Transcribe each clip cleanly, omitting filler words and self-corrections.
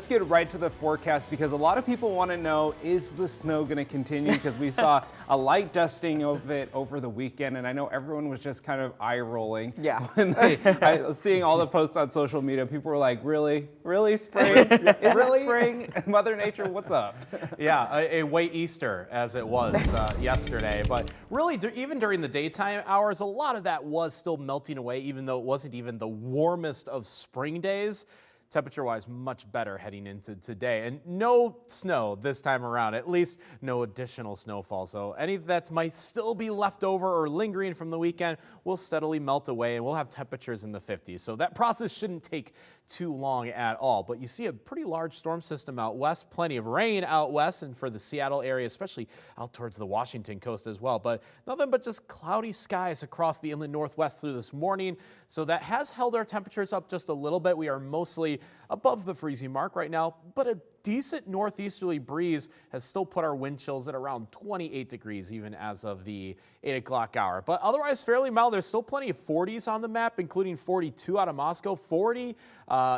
Let's get right to the forecast because a lot of people want to know, is the snow going to continue? Because we saw a light dusting of it over the weekend, and I know everyone was just kind of eye rolling. Yeah. When I was seeing all the posts on social media, people were like, really? Really, spring? Is it spring? Mother Nature, what's up? Yeah, a white Easter as it was yesterday. But really, even during the daytime hours, a lot of that was still melting away, even though it wasn't even the warmest of spring days. Temperature-wise, much better heading into today. And no snow this time around, at least no additional snowfall. So any that might still be left over or lingering from the weekend will steadily melt away, and we'll have temperatures in the 50s. So that process shouldn't take too long at all. But you see a pretty large storm system out west, plenty of rain out west and for the Seattle area, especially out towards the Washington coast as well. But nothing but just cloudy skies across the inland northwest through this morning. So that has held our temperatures up just a little bit. We are mostly above the freezing mark right now, but a decent northeasterly breeze has still put our wind chills at around 28 degrees even as of the 8 o'clock hour. But otherwise fairly mild. There's still plenty of 40s on the map, including 42 out of Moscow, 40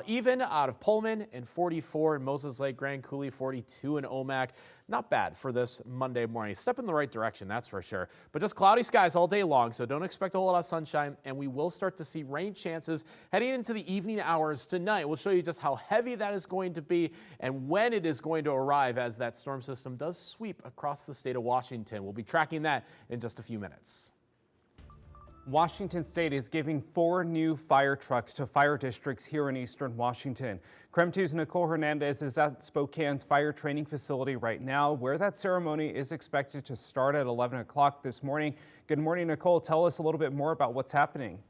even out of Pullman, and 44 in Moses Lake, Grand Coulee, 42 in Omak. Not bad for this Monday morning. Step in the right direction, that's for sure. But just cloudy skies all day long, so don't expect a whole lot of sunshine, and we will start to see rain chances heading into the evening hours tonight. We'll show you just how heavy that is going to be and when it is going to arrive as that storm system does sweep across the state of Washington. We'll be tracking that in just a few minutes. Washington State is giving 4 new fire trucks to fire districts here in eastern Washington. KREM 2's Nicole Hernandez is at Spokane's fire training facility right now, where that ceremony is expected to start at 11 o'clock this morning. Good morning, Nicole. Tell us a little bit more about what's happening.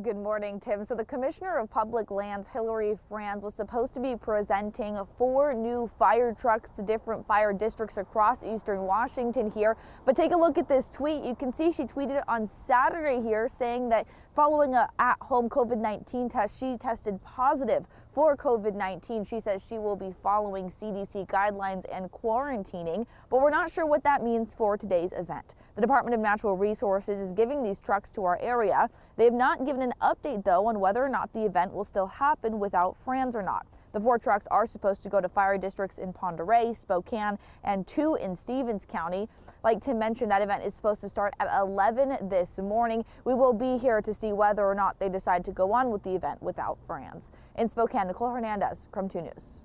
Good morning, Tim. So the Commissioner of Public Lands, Hillary Franz, was supposed to be presenting 4 new fire trucks to different fire districts across eastern Washington here. But take a look at this tweet. You can see she tweeted on Saturday here saying that following an at-home COVID-19 test, she tested positive for COVID-19. She says she will be following CDC guidelines and quarantining, but we're not sure what that means for today's event. The Department of Natural Resources is giving these trucks to our area. They have not given an update, though, on whether or not the event will still happen without Franz or not. The 4 trucks are supposed to go to fire districts in Ponderay, Spokane, and 2 in Stevens County. Like Tim mentioned, that event is supposed to start at 11 this morning. We will be here to see whether or not they decide to go on with the event without Franz. In Spokane, Nicole Hernandez, KREM 2 News.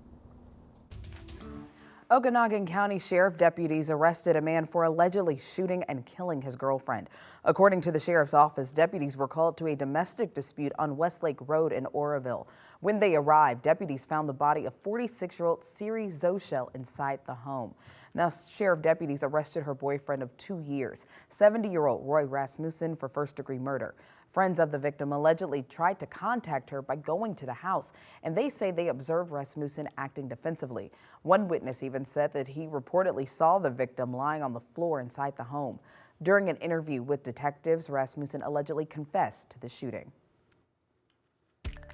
Okanogan County Sheriff deputies arrested a man for allegedly shooting and killing his girlfriend. According to the sheriff's office, deputies were called to a domestic dispute on Westlake Road in Oroville. When they arrived, deputies found the body of 46-year-old Siri Zoshel inside the home. Now, sheriff deputies arrested her boyfriend of 2 years, 70-year-old Roy Rasmussen, for first-degree murder. Friends of the victim allegedly tried to contact her by going to the house, and they say they observed Rasmussen acting defensively. One witness even said that he reportedly saw the victim lying on the floor inside the home. During an interview with detectives, Rasmussen allegedly confessed to the shooting.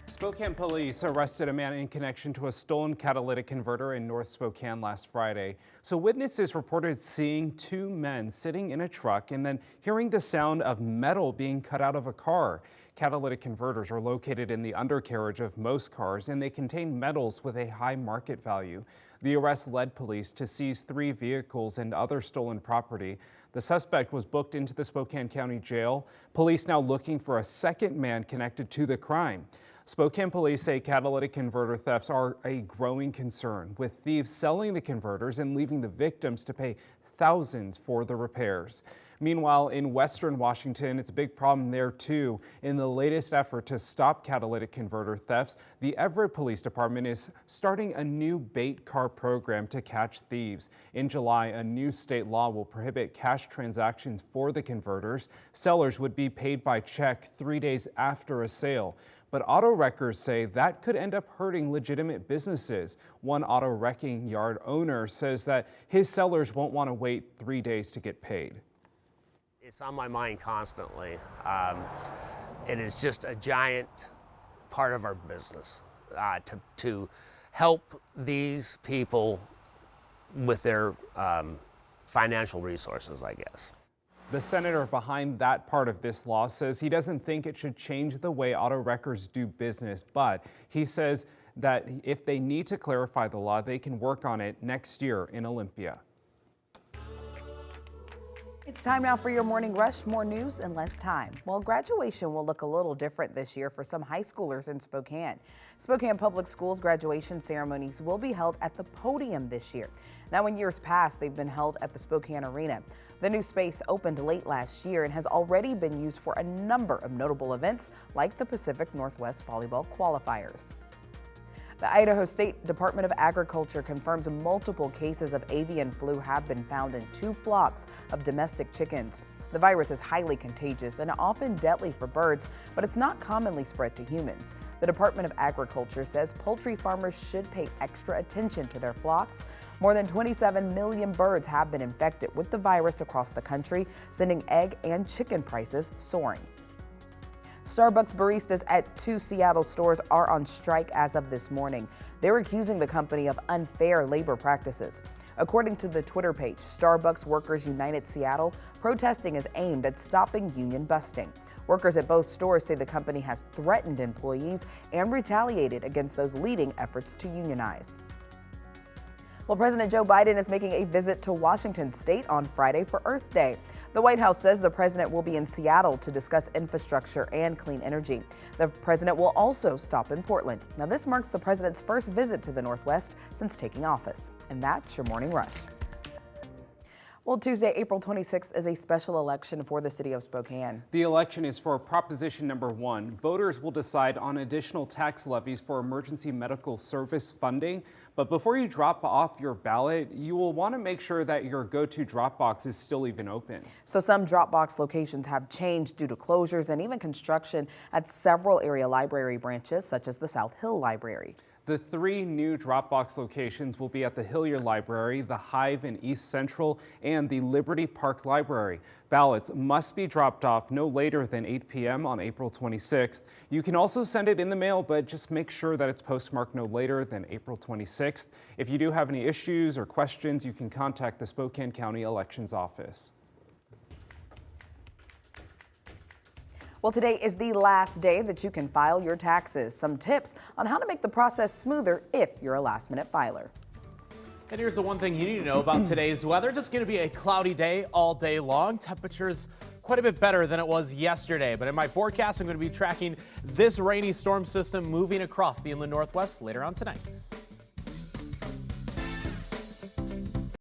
Spokane police arrested a man in connection to a stolen catalytic converter in North Spokane last Friday. So witnesses reported seeing 2 men sitting in a truck and then hearing the sound of metal being cut out of a car. Catalytic converters are located in the undercarriage of most cars, and they contain metals with a high market value. The arrest led police to seize 3 vehicles and other stolen property. The suspect was booked into the Spokane County Jail. Police now looking for a second man connected to the crime. Spokane police say catalytic converter thefts are a growing concern, with thieves selling the converters and leaving the victims to pay thousands for the repairs. Meanwhile, in western Washington, it's a big problem there too. In the latest effort to stop catalytic converter thefts, the Everett Police Department is starting a new bait car program to catch thieves. In July, a new state law will prohibit cash transactions for the converters. Sellers would be paid by check 3 days after a sale. But auto wreckers say that could end up hurting legitimate businesses. One auto wrecking yard owner says that his sellers won't want to wait 3 days to get paid. It's on my mind constantly. It is just a giant part of our business to help these people with their financial resources, I guess. The senator behind that part of this law says he doesn't think it should change the way auto wreckers do business, but he says that if they need to clarify the law, they can work on it next year in Olympia. It's time now for your morning rush. More news in less time. Well, graduation will look a little different this year for some high schoolers in Spokane. Spokane Public Schools graduation ceremonies will be held at the podium this year. Now, in years past, they've been held at the Spokane Arena. The new space opened late last year and has already been used for a number of notable events like the Pacific Northwest Volleyball Qualifiers. The Idaho State Department of Agriculture confirms multiple cases of avian flu have been found in 2 flocks of domestic chickens. The virus is highly contagious and often deadly for birds, but it's not commonly spread to humans. The Department of Agriculture says poultry farmers should pay extra attention to their flocks. More than 27 million birds have been infected with the virus across the country, sending egg and chicken prices soaring. Starbucks baristas at 2 Seattle stores are on strike as of this morning. They're accusing the company of unfair labor practices. According to the Twitter page, Starbucks Workers United Seattle, protesting is aimed at stopping union busting. Workers at both stores say the company has threatened employees and retaliated against those leading efforts to unionize. Well, President Joe Biden is making a visit to Washington State on Friday for Earth Day. The White House says the president will be in Seattle to discuss infrastructure and clean energy. The president will also stop in Portland. Now, this marks the president's first visit to the Northwest since taking office. And that's your Morning Rush. Well, Tuesday, April 26th is a special election for the city of Spokane. The election is for Proposition number 1. Voters will decide on additional tax levies for emergency medical service funding. But before you drop off your ballot, you will want to make sure that your go-to drop box is still even open. So some drop box locations have changed due to closures and even construction at several area library branches, such as the South Hill Library. The 3 new Dropbox locations will be at the Hillier Library, the Hive in East Central, and the Liberty Park Library. Ballots must be dropped off no later than 8 p.m. on April 26th. You can also send it in the mail, but just make sure that it's postmarked no later than April 26th. If you do have any issues or questions, you can contact the Spokane County Elections Office. Well, today is the last day that you can file your taxes. Some tips on how to make the process smoother if you're a last-minute filer. And here's the one thing you need to know about today's weather. Just going to be a cloudy day all day long. Temperatures quite a bit better than it was yesterday. But in my forecast, I'm going to be tracking this rainy storm system moving across the inland Northwest later on tonight.